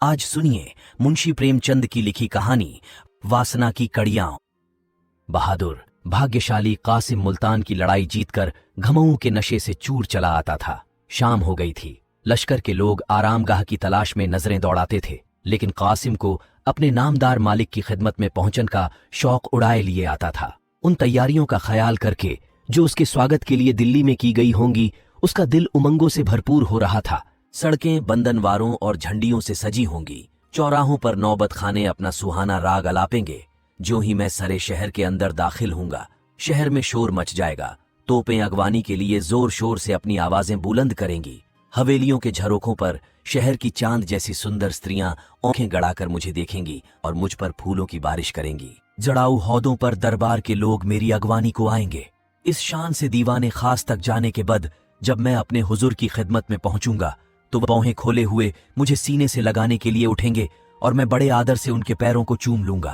आज सुनिए मुंशी प्रेमचंद की लिखी कहानी वासना की कड़ियां। बहादुर भाग्यशाली कासिम मुल्तान की लड़ाई जीतकर घमऊ के नशे से चूर चला आता था। शाम हो गई थी। लश्कर के लोग आरामगाह की तलाश में नजरें दौड़ाते थे, लेकिन कासिम को अपने नामदार मालिक की खिदमत में पहुंचने का शौक उड़ाए लिए आता था। उन तैयारियों का ख्याल करके जो उसके स्वागत के लिए दिल्ली में की गई होंगी, उसका दिल उमंगों से भरपूर हो रहा था। सड़कें बंदनवारों और झंडियों से सजी होंगी, चौराहों पर नौबत खाने अपना सुहाना राग अलापेंगे। जो ही मैं सरे शहर के अंदर दाखिल होऊंगा, शहर में शोर मच जाएगा। तोपें अगवानी के लिए जोर शोर से अपनी आवाजें बुलंद करेंगी। हवेलियों के झरोखों पर शहर की चांद जैसी सुंदर स्त्रियां आंखें गड़ाकर मुझे देखेंगी और मुझ पर फूलों की बारिश करेंगी। जड़ाऊ हौदों पर दरबार के लोग मेरी अगवानी को आएंगे। इस शान से दीवाने खास तक जाने के बाद जब मैं अपने हुजूर की खिदमत में पहुंचूंगा तो वह बाहें खोले हुए मुझे सीने से लगाने के लिए उठेंगे और मैं बड़े आदर से उनके पैरों को चूम लूंगा।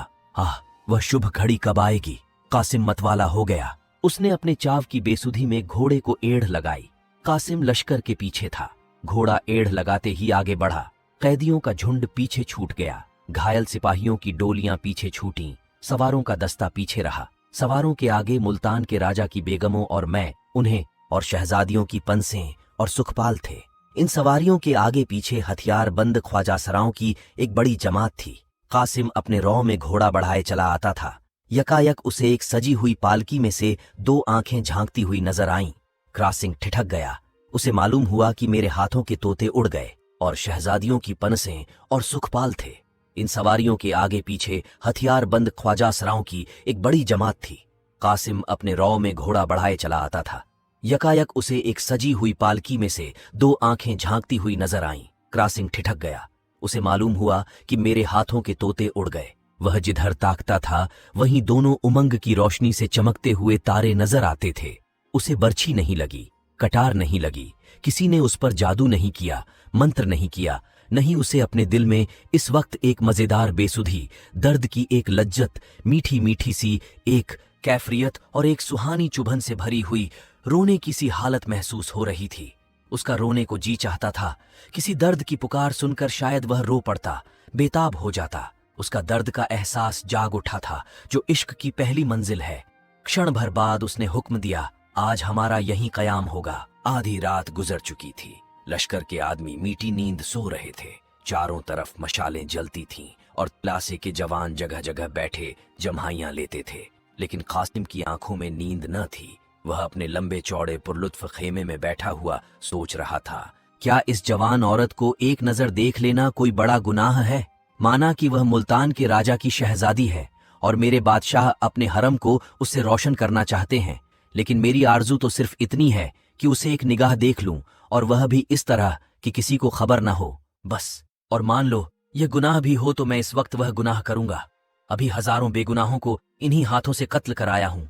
वह शुभ घड़ी कब आएगी। कासिम मतवाला हो गया। उसने अपने चाव की बेसुधी में घोड़े को एड़ लगाई। कासिम लश्कर के पीछे था। घोड़ा एड़ लगाते ही आगे बढ़ा। कैदियों का झुंड पीछे छूट गया। घायल सिपाहियों की डोलियां पीछे छूटी। सवारों का दस्ता पीछे रहा। सवारों के आगे मुल्तान के राजा की बेगमों और मैं, उन्हें और शहजादियों की पंसें और सुखपाल थे। इन सवारियों के आगे पीछे हथियार बंद ख्वाजासराओं की एक बड़ी जमात थी। कासिम अपने रौ में घोड़ा बढ़ाए चला आता था। यकायक उसे एक सजी हुई पालकी में से दो आंखें झांकती हुई नजर आईं। क्रासिंग ठिठक गया। उसे मालूम हुआ कि मेरे हाथों के तोते उड़ गए और शहजादियों की पनसें और सुखपाल थे। इन सवारियों के आगे पीछे हथियार बंद ख्वाजासराओं की एक बड़ी जमात थी। कासिम अपने रौ में घोड़ा बढ़ाए चला आता था। यकायक उसे एक सजी हुई पालकी में से दो आंखें झांकती हुई नजर आईं। क्रासिंग ठिठक गया। उसे मालूम हुआ कि मेरे हाथों के तोते उड़ गए। वह जिधर ताकता था वहीं दोनों उमंग की रोशनी से चमकते हुए तारे नजर आते थे। उसे बर्छी नहीं लगी, कटार नहीं लगी। किसी ने उस पर जादू नहीं किया, मंत्र नहीं किया। नहीं, उसे अपने दिल में इस वक्त एक मजेदार बेसुधी, दर्द की एक लज्जत, मीठी मीठी सी एक कैफियत और एक सुहानी चुभन से भरी हुई रोने की सी हालत महसूस हो रही थी। उसका रोने को जी चाहता था। किसी दर्द की पुकार सुनकर शायद वह रो पड़ता, बेताब हो जाता। उसका दर्द का एहसास जाग उठा था, जो इश्क की पहली मंजिल है। क्षण भर बाद उसने हुक्म दिया, आज हमारा यहीं कयाम होगा। आधी रात गुजर चुकी थी। लश्कर के आदमी मीठी नींद सो रहे थे। चारों तरफ मशालें जलती थीं और तलाशे के जवान जगह जगह बैठे जम्हाइयां लेते थे। लेकिन कासिम की आंखों में नींद न थी। वह अपने लंबे चौड़े पुरलुत्फ खेमे में बैठा हुआ सोच रहा था, क्या इस जवान औरत को एक नजर देख लेना कोई बड़ा गुनाह है? माना कि वह मुल्तान के राजा की शहजादी है और मेरे बादशाह अपने हरम को उससे रोशन करना चाहते हैं, लेकिन मेरी आरजू तो सिर्फ इतनी है कि उसे एक निगाह देख लूं, और वह भी इस तरह कि किसी को खबर ना हो, बस। और मान लो यह गुनाह भी हो तो मैं इस वक्त वह गुनाह करूंगा। अभी हजारों बेगुनाहों को इन्हीं हाथों से कत्ल कराया हूं।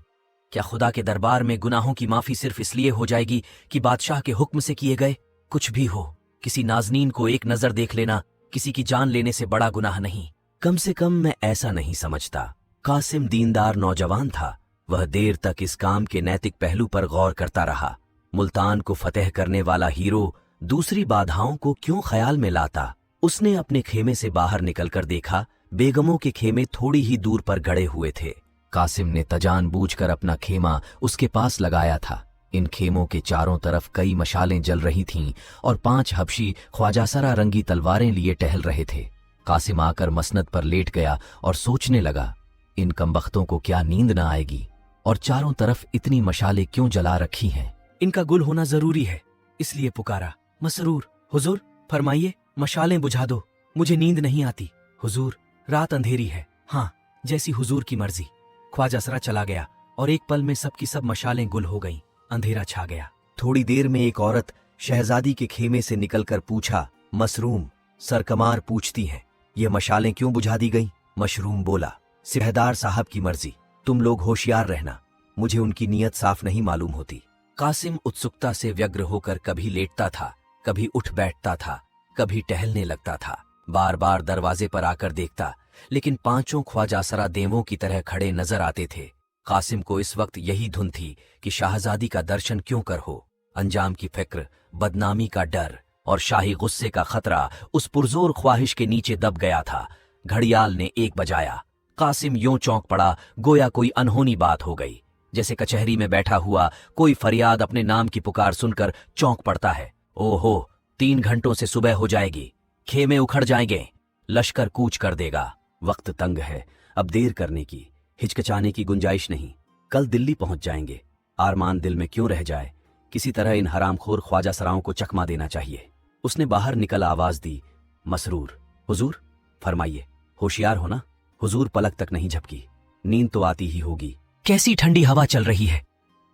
क्या खुदा के दरबार में गुनाहों की माफी सिर्फ इसलिए हो जाएगी कि बादशाह के हुक्म से किए गए? कुछ भी हो, किसी नाजनीन को एक नजर देख लेना किसी की जान लेने से बड़ा गुनाह नहीं। कम से कम मैं ऐसा नहीं समझता। कासिम दीनदार नौजवान था। वह देर तक इस काम के नैतिक पहलू पर गौर करता रहा। मुल्तान को फतेह करने वाला हीरो दूसरी बाधाओं को क्यों ख्याल में लाता? उसने अपने खेमे से बाहर निकलकर देखा, बेगमों के खेमे थोड़ी ही दूर पर गड़े हुए थे। कासिम ने तजान बूझकर अपना खेमा उसके पास लगाया था। इन खेमों के चारों तरफ कई मशालें जल रही थीं और 5 हबशी ख्वाजासरा रंगी तलवारें लिए टहल रहे थे। कासिम आकर मसनद पर लेट गया और सोचने लगा, इन कमबख्तों को क्या नींद न आएगी? और चारों तरफ इतनी मशालें क्यों जला रखी हैं? इनका गुल होना जरूरी है, इसलिए पुकारा, मसरूर, हुजूर फरमाइए, मशालें बुझा दो, मुझे नींद नहीं आती। हुजूर, रात अंधेरी है। हाँ, जैसी हुजूर की मर्जी। ख्वाजासरा चला गया और एक पल में सबकी सब मशालें गुल हो गईं। अंधेरा छा गया। थोड़ी देर में एक औरत शहजादी के खेमे से निकलकर पूछा, मशरूम, सरकमार पूछती हैं, ये मशालें क्यों बुझा दी गईं? मशरूम बोला, सिपहदार साहब की मर्जी, तुम लोग होशियार रहना, मुझे उनकी नीयत साफ नहीं मालूम होती। कासिम उत्सुकता से व्यग्र होकर कभी लेटता था, कभी उठ बैठता था, कभी टहलने लगता था। बार बार दरवाजे पर आकर देखता, लेकिन 5 ख्वाजासरा देवों की तरह खड़े नजर आते थे। कासिम को इस वक्त यही धुन थी कि शाहजादी का दर्शन क्यों कर हो। अंजाम की फिक्र, बदनामी का डर और शाही गुस्से का खतरा उस पुरजोर ख्वाहिश के नीचे दब गया था। घड़ियाल ने 1 बजाया। कासिम यूं चौंक पड़ा गोया कोई अनहोनी बात हो गई, जैसे कचहरी में बैठा हुआ कोई फरियाद अपने नाम की पुकार सुनकर चौंक पड़ता है। ओहो, 3 घंटों से सुबह हो जाएगी, खेमे उखड़ जाएंगे, लश्कर कूच कर देगा। वक्त तंग है, अब देर करने की, हिचकिचाने की गुंजाइश नहीं। कल दिल्ली पहुंच जाएंगे। आरमान दिल में क्यों रह जाए, किसी तरह इन हरामखोर ख्वाजा सराओं को चकमा देना चाहिए। उसने बाहर निकल आवाज दी, मसरूर। हुजूर? फरमाइए। होशियार हो ना? हुजूर पलक तक नहीं झपकी। नींद तो आती ही होगी। कैसी ठंडी हवा चल रही है।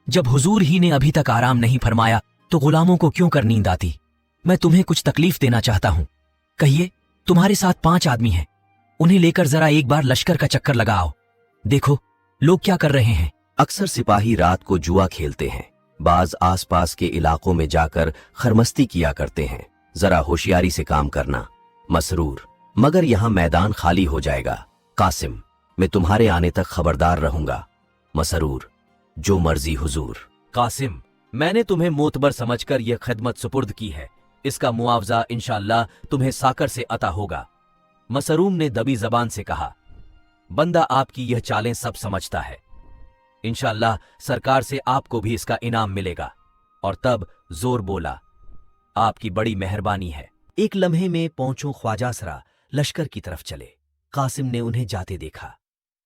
जब हुजूर ही ने अभी तक आराम नहीं फरमाया तो गुलामों को क्यों कर नींद आती। मैं तुम्हें कुछ तकलीफ देना चाहता हूं। कहिए, तुम्हारे साथ 5 आदमी हैं, उन्हें लेकर जरा एक बार लश्कर का चक्कर लगाओ। देखो लोग क्या कर रहे हैं। अक्सर सिपाही रात को जुआ खेलते हैं, बाज आसपास के इलाकों में जाकर खरमस्ती किया करते हैं। जरा होशियारी से काम करना। मसरूर, मगर यहां मैदान खाली हो जाएगा। कासिम, मैं तुम्हारे आने तक खबरदार रहूंगा। मसरूर, जो मर्जी हुजूर। कासिम, मैंने तुम्हें मोतबर समझकर यह खिदमत सुपुर्द की है, इसका मुआवजा इंशाअल्लाह तुम्हें साकर से अता होगा। मसरूम ने दबी जबान से कहा, बंदा आपकी यह चालें सब समझता है, इंशाअल्लाह सरकार से आपको भी इसका इनाम मिलेगा। और तब जोर बोला, आपकी बड़ी मेहरबानी है। एक लम्हे में पहुंचो ख्वाजासरा लश्कर की तरफ चले। कासिम ने उन्हें जाते देखा।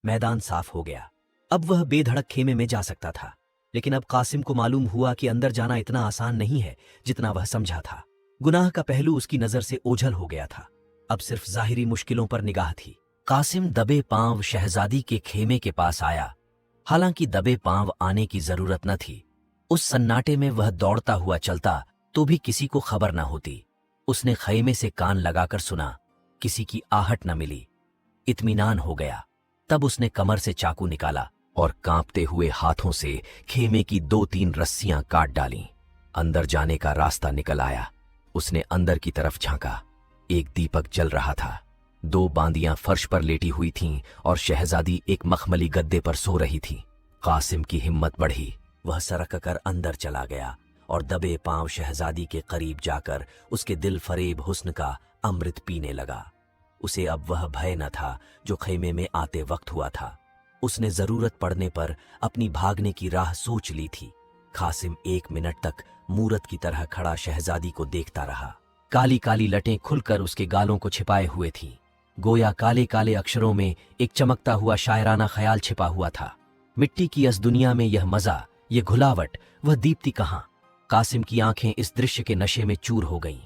मैदान साफ हो गया। अब वह बेधड़क खेमे में जा सकता था। लेकिन अब कासिम को मालूम हुआ कि अंदर जाना इतना आसान नहीं है जितना वह समझा था। गुनाह का पहलू उसकी नजर से ओझल हो गया था। अब सिर्फ जाहिरी मुश्किलों पर निगाह थी। कासिम दबे पांव शहजादी के खेमे के पास आया। हालांकि दबे पांव आने की जरूरत न थी। उस सन्नाटे में वह दौड़ता हुआ चलता तो भी किसी को खबर न होती। उसने खैमे से कान लगाकर सुना, किसी की आहट न मिली। इत्मीनान हो गया। तब उसने कमर से चाकू निकाला और कांपते हुए हाथों से खेमे की 2-3 रस्सियां काट डालीं। अंदर जाने का रास्ता निकल आया। उसने अंदर की तरफ झांका। एक दीपक जल रहा था। 2 बांदियां फर्श पर लेटी हुई थीं और शहजादी एक मखमली गद्दे पर सो रही थी। कासिम की हिम्मत बढ़ी। वह सरक कर अंदर चला गया और दबे पांव शहजादी के करीब जाकर उसके दिल फरेब हुस्न का अमृत पीने लगा। उसे अब वह भय न था जो खैमे में आते वक्त हुआ था। उसने जरूरत पड़ने पर अपनी भागने की राह सोच ली थी। कासिम 1 मिनट तक मूरत की तरह खड़ा शहजादी को देखता रहा। काली काली लटें खुलकर उसके गालों को छिपाए हुए थीं। गोया काले काले अक्षरों में एक चमकता हुआ शायराना ख्याल छिपा हुआ था। मिट्टी की इस दुनिया में यह मजा, यह घुलावट, वह दीप्ति कहाँ। कासिम की आंखें इस दृश्य के नशे में चूर हो गईं।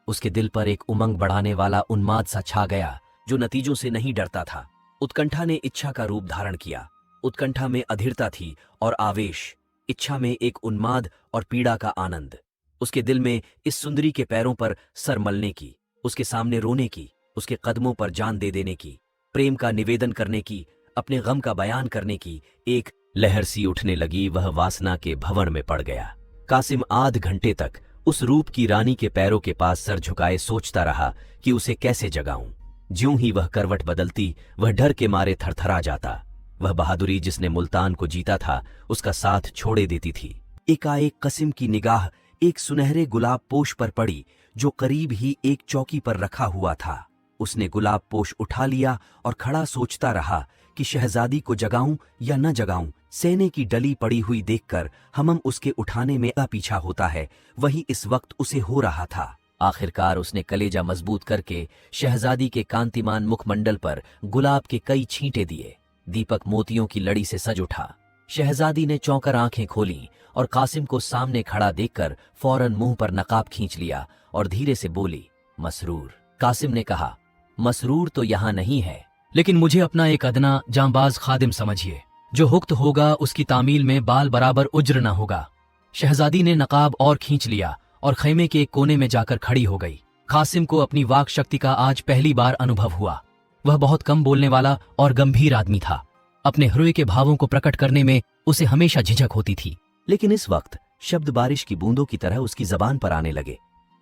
उसके दिल पर एक उमंग बढ़ाने वाला उन्माद सा छा गया जो नतीजों से नहीं डरता था। उत्कंठा ने इच्छा का रूप धारण किया। उत्कंठा में अधीरता थी और आवेश, इच्छा में एक उन्माद और पीड़ा का आनंद। उसके दिल में इस सुंदरी के पैरों पर सर मलने की, उसके सामने रोने की, उसके कदमों पर जान दे देने की, प्रेम का निवेदन करने की, अपने गम का बयान करने की एक लहर सी उठने लगी। वह वासना के भंवर में पड़ गया। कासिम आध घंटे तक उस रूप की रानी के पैरों के पास सर झुकाए सोचता रहा कि उसे कैसे जगाऊं। ज्यों ही वह करवट बदलती, वह डर के मारे थरथरा जाता। वह बहादुरी जिसने मुल्तान को जीता था, उसका साथ छोड़े देती थी। एकाएक कासिम की निगाह एक सुनहरे गुलाब पोश पर पड़ी जो करीब ही एक चौकी पर रखा हुआ था। उसने गुलाब पोश उठा लिया और खड़ा सोचता रहा कि शहजादी को जगाऊं या न जगाऊं। सेने की डली पड़ी हुई देखकर हमम उसके उठाने में पीछा होता है, वही इस वक्त उसे हो रहा था। आखिरकार उसने कलेजा मजबूत करके शहजादी के कांतिमान मुखमंडल पर गुलाब के कई छींटे दिए। दीपक मोतियों की लड़ी से सज उठा। शहजादी ने चौंकर आंखें खोलीं और कासिम को सामने खड़ा देखकर फौरन मुंह पर नकाब खींच लिया और धीरे से बोली, मसरूर। कासिम ने कहा, मसरूर तो यहां नहीं है, लेकिन मुझे अपना एक अदना जांबाज खादिम समझिए। जो हुक्त होगा उसकी तामील में बाल बराबर उज्र न होगा। शहजादी ने नकाब और खींच लिया और खैमे के एक कोने में जाकर खड़ी हो गई। कासिम को अपनी वाक शक्ति का आज पहली बार अनुभव हुआ। वह बहुत कम बोलने वाला और गंभीर आदमी था। अपने हृदय के भावों को प्रकट करने में उसे हमेशा झिझक होती थी। लेकिन इस वक्त शब्द बारिश की बूंदों की तरह उसकी जबान पर आने लगे।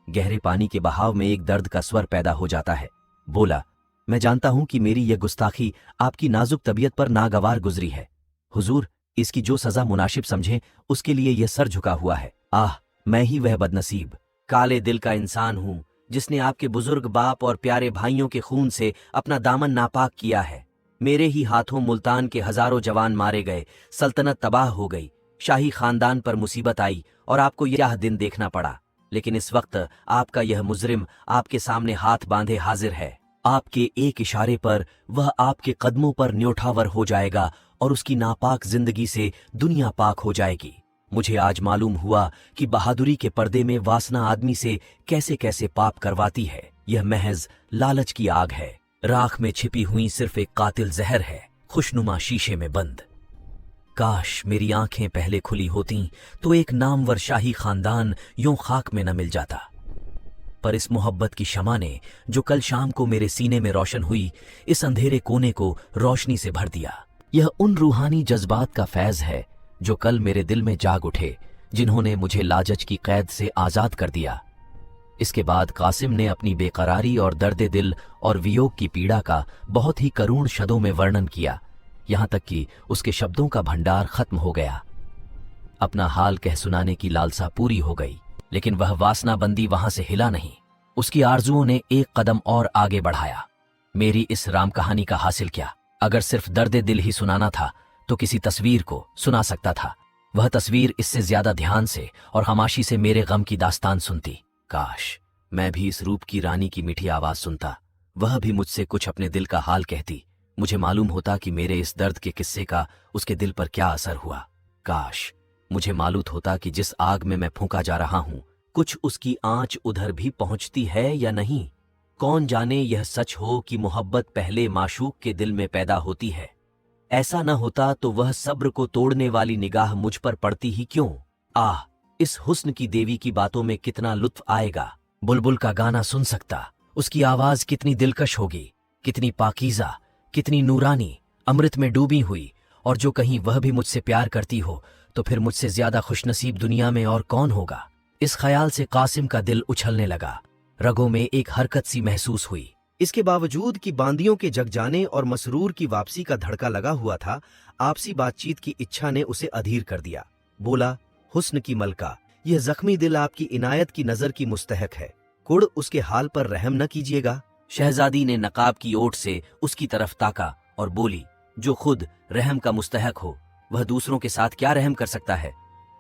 गहरे पानी के बहाव में एक दर्द का स्वर पैदा हो जाता है। बोला, मैं जानता हूं कि मेरी यह गुस्ताखी आपकी नाजुक तबीयत पर नागवार गुजरी है। हुजूर, इसकी जो सजा मुनासिब समझे उसके लिए यह सर झुका हुआ है। आह, मैं ही वह बदनसीब। काले दिल का इंसान हूं जिसने आपके बुजुर्ग बाप और प्यारे भाइयों के खून से अपना दामन नापाक किया है। मेरे ही हाथों मुल्तान के हजारों जवान मारे गए, सल्तनत तबाह हो गई, शाही खानदान पर मुसीबत आई और आपको यह दिन देखना पड़ा। लेकिन इस वक्त आपका यह मुजरिम आपके सामने हाथ बांधे हाजिर है। आपके एक इशारे पर वह आपके कदमों पर न्योठावर हो जाएगा और उसकी नापाक जिंदगी से दुनिया पाक हो जाएगी। मुझे आज मालूम हुआ कि बहादुरी के पर्दे में वासना आदमी से कैसे कैसे पाप करवाती है। यह महज लालच की आग है, राख में छिपी हुई सिर्फ एक कातिल जहर है, खुशनुमा शीशे में बंद। काश मेरी आंखें पहले खुली होतीं तो एक नामवर शाही खानदान यूं खाक में न मिल जाता। पर इस मोहब्बत की शमा ने जो कल शाम को मेरे सीने में रोशन हुई, इस अंधेरे कोने को रोशनी से भर दिया। यह उन रूहानी जज्बात का फैज है जो कल मेरे दिल में जाग उठे, जिन्होंने मुझे लाजच की कैद से आजाद कर दिया। इसके बाद कासिम ने अपनी बेकरारी और दर्द दिल और वियोग की पीड़ा का बहुत ही करुण शब्दों में वर्णन किया, यहां तक कि उसके शब्दों का भंडार खत्म हो गया। अपना हाल कह सुनाने की लालसा पूरी हो गई, लेकिन वह वासनाबंदी वहां से हिला नहीं। उसकी आरजुओं ने एक कदम और आगे बढ़ाया। मेरी इस राम कहानी का हासिल क्या? अगर सिर्फ दर्द दिल ही सुनाना था तो किसी तस्वीर को सुना सकता था। वह तस्वीर इससे ज्यादा ध्यान से और खामोशी से मेरे गम की दास्तान सुनती। काश मैं भी इस रूप की रानी की मीठी आवाज सुनता, वह भी मुझसे कुछ अपने दिल का हाल कहती। मुझे मालूम होता कि मेरे इस दर्द के किस्से का उसके दिल पर क्या असर हुआ। काश मुझे मालूम होता कि जिस आग में मैं फूंका जा रहा हूं, कुछ उसकी आंच उधर भी पहुंचती है या नहीं। कौन जाने यह सच हो कि मोहब्बत पहले माशूक के दिल में पैदा होती है। ऐसा न होता तो वह सब्र को तोड़ने वाली निगाह मुझ पर पड़ती ही क्यों। आह, इस हुस्न की देवी की बातों में कितना लुत्फ आएगा। बुलबुल का गाना सुन सकता, उसकी आवाज कितनी दिलकश होगी, कितनी पाकीज़ा, कितनी नूरानी, अमृत में डूबी हुई। और जो कहीं वह भी मुझसे प्यार करती हो तो फिर मुझसे ज्यादा खुशनसीब दुनिया में और कौन होगा। इस ख्याल से कासिम का दिल उछलने लगा, रगों में एक हरकत सी महसूस हुई। इसके बावजूद कि बांदियों के जग जाने और मसरूर की वापसी का धड़का लगा हुआ था, आपसी बातचीत की इच्छा ने उसे अधीर कर दिया। बोला, हुस्न की मलका, यह जख्मी दिल आपकी इनायत की नजर की मुस्तहक है, कुड़ उसके हाल पर रहम न कीजिएगा। शहजादी ने नकाब की ओट से उसकी तरफ ताका और बोली, जो खुद रहम का मुस्तहक हो वह दूसरों के साथ क्या रहम कर सकता है।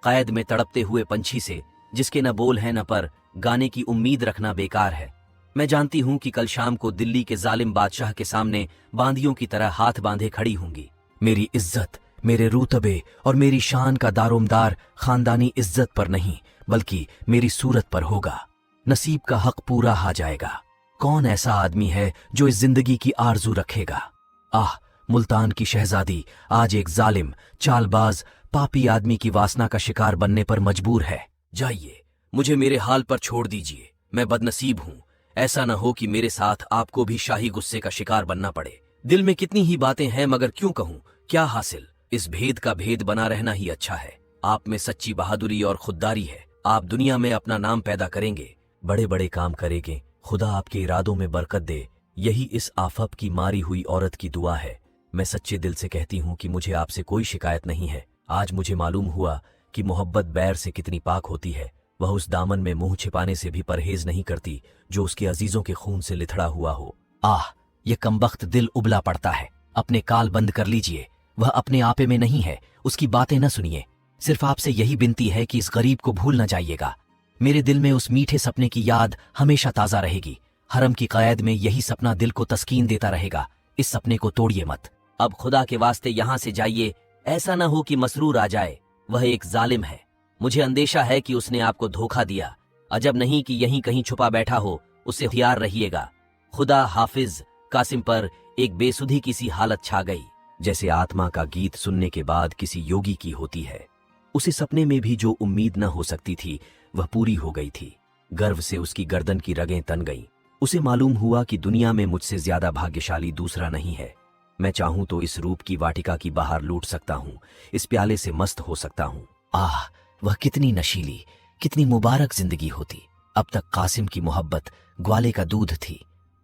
कैद में तड़पते हुए पंछी से, जिसके न बोल है न पर, गाने की उम्मीद रखना बेकार है। मैं जानती हूं कि कल शाम को दिल्ली के जालिम बादशाह के सामने बांदियों की तरह हाथ बांधे खड़ी होंगी। मेरी इज्जत, मेरे रूतबे और मेरी शान का दारोमदार खानदानी इज्जत पर नहीं बल्कि मेरी सूरत पर होगा। नसीब का हक पूरा आ जाएगा। कौन ऐसा आदमी है जो इस जिंदगी की आरजू रखेगा। आह, मुल्तान की शहजादी आज एक जालिम, चालबाज, पापी आदमी की वासना का शिकार बनने पर मजबूर है। जाइए, मुझे मेरे हाल पर छोड़ दीजिए। मैं बदनसीब हूं। ऐसा न हो कि मेरे साथ आपको भी शाही गुस्से का शिकार बनना पड़े। दिल में कितनी ही बातें हैं, मगर क्यों कहूं, क्या हासिल। इस भेद का भेद बना रहना ही अच्छा है। आप में सच्ची बहादुरी और खुददारी है। आप दुनिया में अपना नाम पैदा करेंगे, बड़े बड़े काम करेंगे। खुदा आपके इरादों में बरकत दे, यही इस आफत की मारी हुई औरत की दुआ है। मैं सच्चे दिल से कहती हूँ कि मुझे आपसे कोई शिकायत नहीं है। आज मुझे मालूम हुआ कि मोहब्बत बैर से कितनी पाक होती है। वह उस दामन में मुंह छिपाने से भी परहेज नहीं करती जो उसके अजीजों के खून से लिथड़ा हुआ हो। आह, ये कमबख्त दिल उबला पड़ता है। अपने काल बंद कर लीजिए। वह अपने आपे में नहीं है, उसकी बातें न सुनिए। सिर्फ आपसे यही विनती है कि इस गरीब को भूल न जाइएगा। मेरे दिल में उस मीठे सपने की याद हमेशा ताजा रहेगी। हरम की कैद में यही सपना दिल को तस्कीन देता रहेगा। इस सपने को तोड़िए मत। अब खुदा के वास्ते यहां से जाइए। ऐसा न हो कि मसरूर आ जाए। वह एक जालिम है। मुझे अंदेशा है कि उसने आपको धोखा दिया। अजब नहीं कि यहीं कहीं छुपा बैठा हो। उससे होशियार रहिएगा। खुदा हाफिज। कासिम पर एक बेसुधी की सी हालत छा गई, जैसे आत्मा का गीत सुनने के बाद किसी योगी की होती है। उसे सपने में भी जो उम्मीद न हो सकती थी वह पूरी हो गई थी। गर्व से उसकी गर्दन की रगें तन गईं। उसे मालूम हुआ कि दुनिया में मुझसे ज्यादा भाग्यशाली दूसरा नहीं है। मैं चाहूं तो इस रूप की वाटिका की बाहर लूट सकता हूं, इस प्याले से मस्त हो सकता हूं। आह, वह कितनी नशीली, कितनी मुबारक जिंदगी होती। अब तक कासिम की मोहब्बत ग्वाले का दूध थी,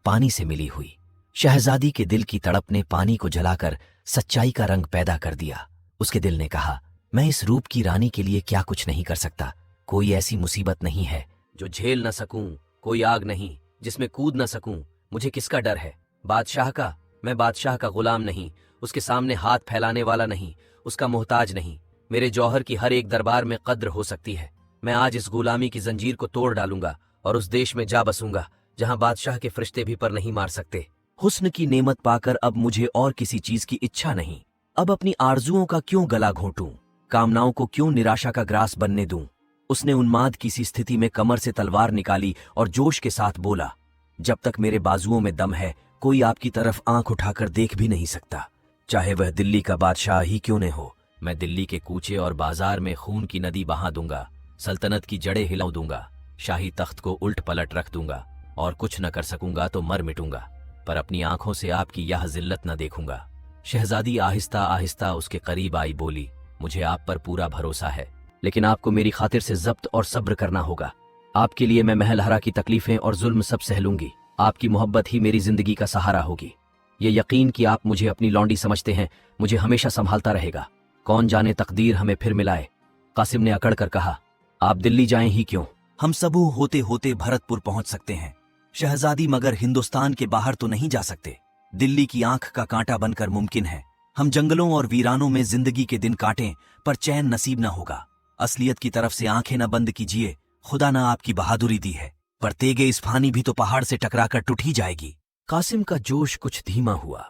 पानी से मिली हुई। शहजादी के दिल की तड़प ने पानी को जलाकर सच्चाई का रंग पैदा कर दिया। उसके दिल ने कहा, मैं इस रूप की रानी के लिए क्या कुछ नहीं कर सकता। कोई ऐसी मुसीबत नहीं है जो झेल न सकूं, कोई आग नहीं जिसमें कूद न सकूं, मुझे किसका डर है? बादशाह का? मैं बादशाह का गुलाम नहीं, उसके सामने हाथ फैलाने वाला नहीं, उसका मोहताज नहीं। मेरे जौहर की हर एक दरबार में कद्र हो सकती है। मैं आज इस गुलामी की जंजीर को तोड़ डालूंगा और उस देश में जा बसूंगा जहां बादशाह के फरिश्ते भी पर नहीं मार सकते। हुस्न की नेमत पाकर अब मुझे और किसी चीज की इच्छा नहीं। अब अपनी आरजुओं का क्यों गला घोंटूं, कामनाओं को क्यों निराशा का ग्रास बनने दूं? उसने उन्माद की सी स्थिति में कमर से तलवार निकाली और जोश के साथ बोला, जब तक मेरे बाजुओं में दम है कोई आपकी तरफ आंख उठाकर देख भी नहीं सकता, चाहे वह दिल्ली का बादशाह ही क्यों न हो। मैं दिल्ली के कूचे और बाजार में खून की नदी बहा दूंगा, सल्तनत की जड़ें हिला दूंगा, शाही तख्त को उल्ट पलट रख दूंगा और कुछ न कर सकूंगा तो मर मिटूंगा, पर अपनी आंखों से आपकी यह जिल्लत न देखूंगा। शहजादी आहिस्ता आहिस्ता उसके करीब आई, बोली, मुझे आप पर पूरा भरोसा है, लेकिन आपको मेरी खातिर से जब्त और सब्र करना होगा। आपके लिए मैं महलहरा की तकलीफें और जुल्म सब सह लूंगी। आपकी मोहब्बत ही मेरी जिंदगी का सहारा होगी। ये यकीन कि आप मुझे अपनी लौंडी समझते हैं मुझे हमेशा संभालता रहेगा। कौन जाने तकदीर हमें फिर मिलाए। कासिम ने अकड़ कर कहा, आप दिल्ली जाएं ही क्यों? हम सबू होते होते भरतपुर पहुंच सकते हैं शहजादी, मगर हिंदुस्तान के बाहर तो नहीं जा सकते। दिल्ली की आंख का कांटा बनकर मुमकिन है हम जंगलों और वीरानों में जिंदगी के दिन काटें, पर चैन नसीब न होगा। असलियत की तरफ से आंखें न बंद कीजिए, खुदा न आपकी बहादुरी दी है, पर तेगे इस्फानी भी तो पहाड़ से टकराकर टूट ही जाएगी। कासिम का जोश कुछ धीमा हुआ।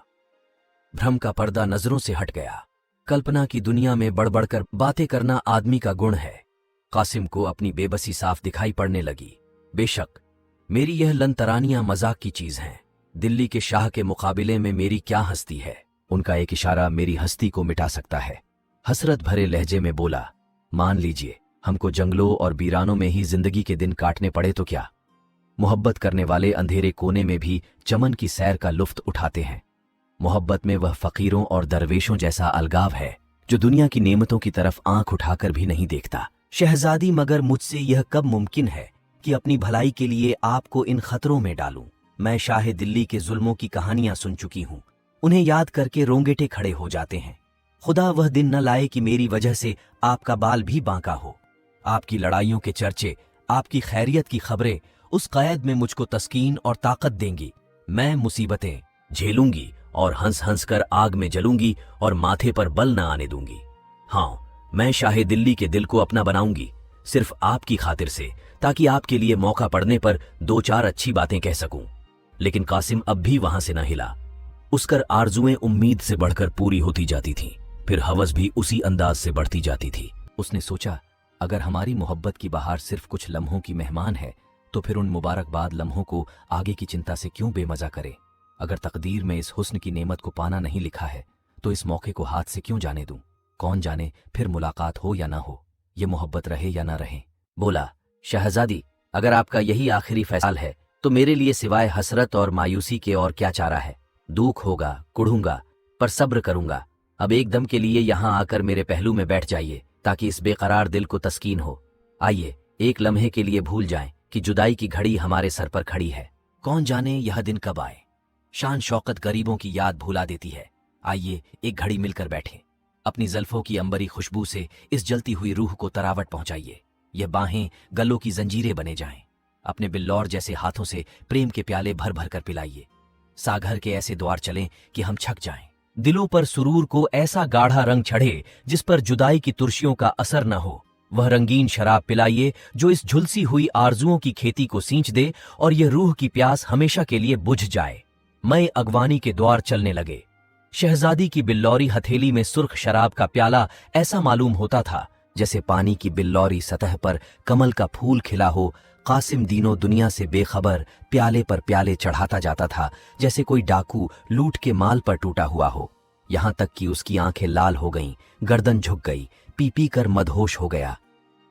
भ्रम का पर्दा नजरों से हट गया। कल्पना की दुनिया में बढ़-बढ़कर बातें करना आदमी का गुण है। कासिम को अपनी बेबसी साफ दिखाई पड़ने लगी। बेशक मेरी यह लंतरानियां मजाक की चीज हैं। दिल्ली के शाह के मुकाबले में मेरी क्या हस्ती है? उनका एक इशारा मेरी हस्ती को मिटा सकता है। हसरत भरे लहजे में बोला, मान लीजिए हमको जंगलों और बीरानों में ही जिंदगी के दिन काटने पड़े तो क्या? मोहब्बत करने वाले अंधेरे कोने में भी चमन की सैर का लुफ्त उठाते हैं। मोहब्बत में वह फकीरों और दरवेशों जैसा अलगाव है जो दुनिया की नेमतों की तरफ आंख उठाकर भी नहीं देखता। शहजादी, मगर मुझसे यह कब मुमकिन है कि अपनी भलाई के लिए आपको इन खतरों में डालूं? मैं शाह दिल्ली के जुल्मों की कहानियां सुन चुकी हूं, उन्हें याद करके रोंगटे खड़े हो जाते हैं। खुदा वह दिन न लाए कि मेरी वजह से आपका बाल भी बांका हो। आपकी लड़ाइयों के चर्चे, आपकी खैरियत की खबरें उस कैद में मुझको तस्कीन और ताकत देंगी। मैं मुसीबतें झेलूंगी और हंस हंस कर आग में जलूंगी और माथे पर बल न आने दूंगी। हाँ, मैं शाह दिल्ली के दिल को अपना बनाऊंगी, सिर्फ आपकी खातिर से, ताकि आपके लिए मौका पड़ने पर दो चार अच्छी बातें कह सकूं। लेकिन कासिम अब भी वहां से न हिला। उसकर आरजुएं उम्मीद से बढ़कर पूरी होती जाती थीं, फिर हवस भी उसी अंदाज से बढ़ती जाती थी। उसने सोचा, अगर हमारी मोहब्बत की बहार सिर्फ कुछ लम्हों की मेहमान है तो फिर उन मुबारकबाद लम्हों को आगे की चिंता से क्यों बेमजा करे। अगर तकदीर में इस हुस्न की नेमत को पाना नहीं लिखा है तो इस मौके को हाथ से क्यों जाने दूं? कौन जाने फिर मुलाकात हो या ना हो, ये मोहब्बत रहे या ना रहे। बोला, शहजादी, अगर आपका यही आखिरी फैसला है तो मेरे लिए सिवाय हसरत और मायूसी के और क्या चारा है। दुख होगा, कुढ़ूंगा, पर सब्र करूंगा। अब एकदम के लिए यहां आकर मेरे पहलू में बैठ जाइए ताकि इस बेकरार दिल को तस्कीन हो। आइए एक लम्हे के लिए भूल जाएं कि जुदाई की घड़ी हमारे सर पर खड़ी है। कौन जाने यह दिन कब आए। शान शौकत गरीबों की याद भुला देती है। आइए एक घड़ी मिलकर बैठें। अपनी ज़ल्फों की अंबरी खुशबू से इस जलती हुई रूह को तरावट पहुंचाइए। यह बाहें गलों की जंजीरें बने जाएं। अपने बिल्लौर जैसे हाथों से प्रेम के प्याले भर भर कर पिलाइए। सागर के ऐसे द्वार चलें कि हम छक जाएं। दिलों पर सुरूर को ऐसा गाढ़ा रंग चढ़े जिस पर जुदाई की तुर्शियों का असर न हो। वह रंगीन शराब पिलाइए जो इस झुलसी हुई आरजुओं की खेती को सींच दे और यह रूह की प्यास हमेशा के लिए बुझ जाए। मई अगवानी के द्वार चलने लगे। शहजादी की बिल्लौरी हथेली में सुर्ख शराब का प्याला ऐसा मालूम होता था जैसे पानी की बिल्लौरी सतह पर कमल का फूल खिला हो। कासिम दीनों दुनिया से बेखबर प्याले पर प्याले चढ़ाता जाता था जैसे कोई डाकू लूट के माल पर टूटा हुआ हो। यहां तक कि उसकी आंखें लाल हो गईं, गर्दन झुक गई, पी पी कर मदहोश हो गया।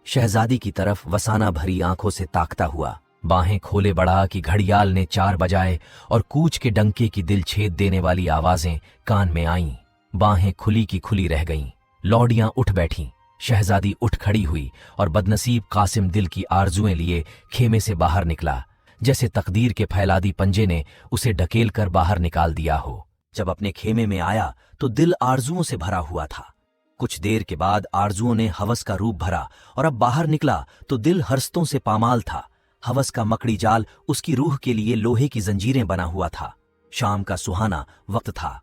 शहजादी की तरफ वसाना भरी आंखों से ताकता हुआ, बाहें खोले बढ़ा कि घड़ियाल ने 4 बजाए और कूच के डंके की दिल छेद देने वाली आवाजें कान में आईं। बाहें खुली की खुली रह गईं। लौडियां उठ बैठीं। शहजादी उठ खड़ी हुई और बदनसीब कासिम दिल की आरजुएं लिए खेमे से बाहर निकला, जैसे तकदीर के फैलादी पंजे ने उसे ढकेल कर बाहर निकाल दिया हो। जब अपने खेमे में आया तो दिल आरजुओं से भरा हुआ था। कुछ देर के बाद आरजुओं ने हवस का रूप भरा और अब बाहर निकला तो दिल हर्षतों से पामाल था। हवस का मकड़ी जाल उसकी रूह के लिए लोहे की जंजीरें बना हुआ था। शाम का सुहाना वक्त था।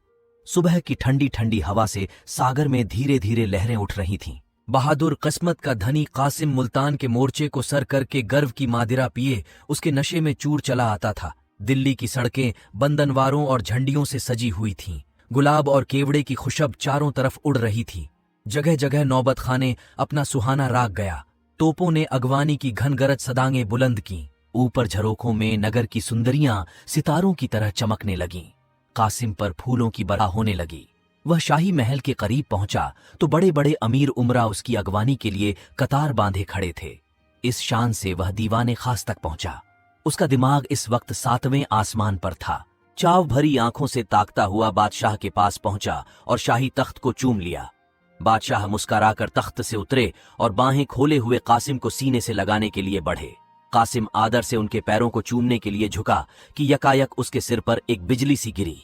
सुबह की ठंडी ठंडी हवा से सागर में धीरे धीरे लहरें उठ रही थीं। बहादुर किस्मत का धनी कासिम मुल्तान के मोर्चे को सर करके गर्व की मादिरा पिए उसके नशे में चूर चला आता था। दिल्ली की सड़कें बंदनवारों और झंडियों से सजी हुई थीं। गुलाब और केवड़े की खुशब चारों तरफ उड़ रही थी। जगह जगह नौबत खाने अपना सुहाना राग गया। तोपों ने अगवानी की घनगरज सदांगे बुलंद की। ऊपर झरोखों में नगर की सुंदरियां सितारों की तरह चमकने लगीं। कासिम पर फूलों की बरखा होने लगी। वह शाही महल के करीब पहुंचा तो बड़े बड़े अमीर उमरा उसकी अगवानी के लिए कतार बांधे खड़े थे। इस शान से वह दीवाने खास तक पहुंचा। उसका दिमाग इस वक्त 7वें आसमान पर था। चाव भरी आंखों से ताकता हुआ बादशाह के पास पहुंचा और शाही तख्त को चूम लिया। बादशाह मुस्कुराकर तख्त से उतरे और बाहें खोले हुए कासिम को सीने से लगाने के लिए बढ़े। कासिम आदर से उनके पैरों को चूमने के लिए झुका कि यकायक उसके सिर पर एक बिजली सी गिरी।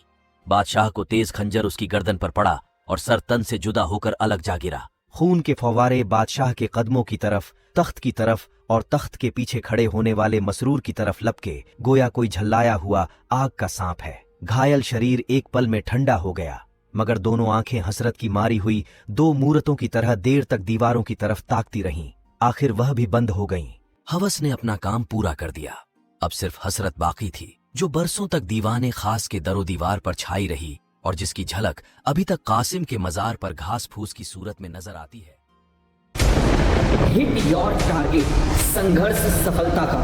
बादशाह को तेज खंजर उसकी गर्दन पर पड़ा और सर तन से जुदा होकर अलग जा गिरा। खून के फव्वारे बादशाह के कदमों की तरफ, तख्त की तरफ और तख्त के पीछे खड़े होने वाले मसरूर की तरफ लपके, गोया कोई झल्लाया हुआ आग का सांप है। घायल शरीर एक पल में ठंडा हो गया, मगर दोनों आंखें हसरत की मारी हुई दो मूरतों की तरह देर तक दीवारों की तरफ ताकती रहीं। आखिर वह भी बंद हो गईं। हवस ने अपना काम पूरा कर दिया। अब सिर्फ हसरत बाकी थी, जो बरसों तक दीवाने खास के दरो दीवार पर छाई रही और जिसकी झलक अभी तक कासिम के मजार पर घास फूस की सूरत में नजर आती है। हिट योर टारगेट, संघर्ष सफलता का।